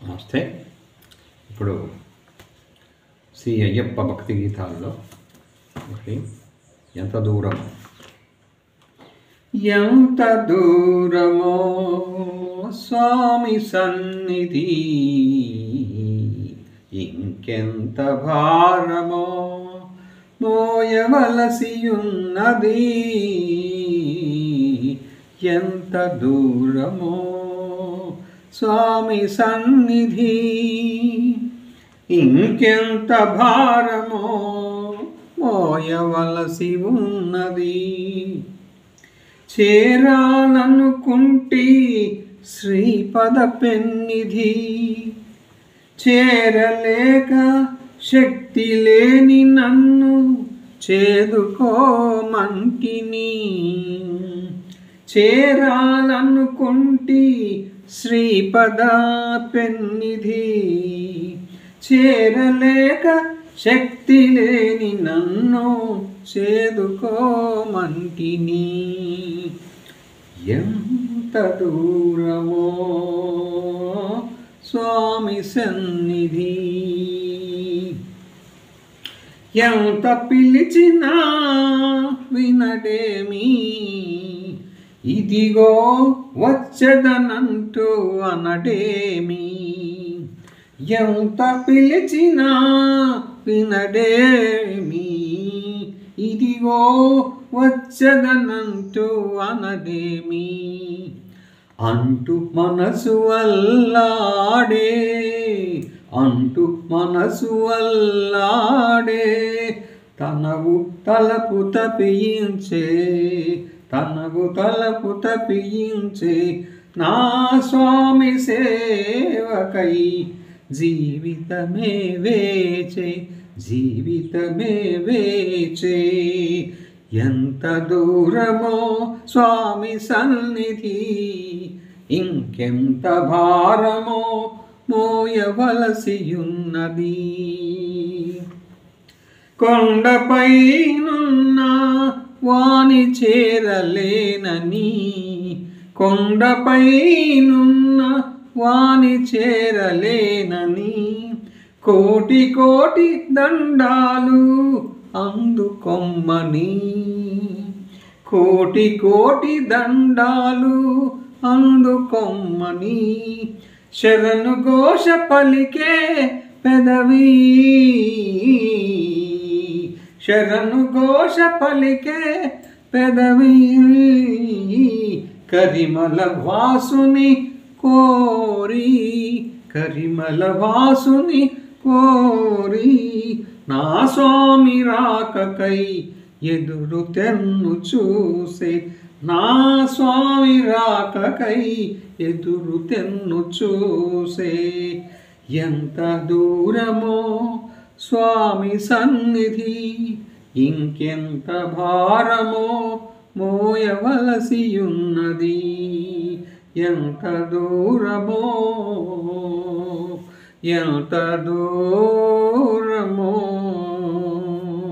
నమస్తే. ఇప్పుడు శ్రీ అయ్యప్ప భక్తి గీతాల్లో ఒకటి ఎంత దూరం ఎంత దూరమో స్వామి సన్నిధి, ఇంకెంత భారమో మోయవలసి ఉన్నది. ఎంత దూరమో స్వామి సన్నిధి, ఇంకెంత భారమో మోయవలసి ఉన్నది. చేరాలనుకుంటి శ్రీపద పెన్నిధి, చేరలేక శక్తి లేని నన్ను చేదుకోమంటిని. చేరాలనుకుంటి శ్రీపద పెన్నిధి, చేరలేక శక్తి లేని నన్ను చేదుకోమంటిని. ఎంత దూరమో స్వామి సన్నిధి, ఎంత పిలిచినా వినడేమి. ఇదిగో వచ్చదనంటూ అనడేమి. ఎంత పిలిచినా వినడేమి. ఇదిగో వచ్చదనంటూ అనడేమి. అంటూ మనసు అల్లాడే, అంటూ మనసు అల్లాడే, తనవు తలపు తప్పించే, తనవు తలపు తప్పించే నా స్వామి సేవకై జీవితమే వేచే, జీవితమే వేచే. ఎంత దూరమో స్వామి సన్నిధి, ఇంకెంత భారమో మోయవలసి ఉన్నది. కొండపైనున్న వాని చేరలేనని, కొండపైనున్న వాని చేరలేనని, కోటి కోటి దండాలు అందుకొమ్మని, కోటి కోటి దండాలు అందుకొమ్మని. శరణు ఘోష పలికే పెదవి, శరణు ఘోష పలికే పెదవి, కరిమల వాసుని కోరి, కరిమల వాసుని కోరి, నా స్వామి రాకకై ఎదురు తెన్ను చూసే, నా స్వామి రాకకై ఎదురు తెన్ను చూసే. ఎంత దూరమో స్వామి సన్నిధి, ఇంకెంత భారమో మోయవలసి ఉన్నది. ఎంత దూరమో, ఎంత దూరమో.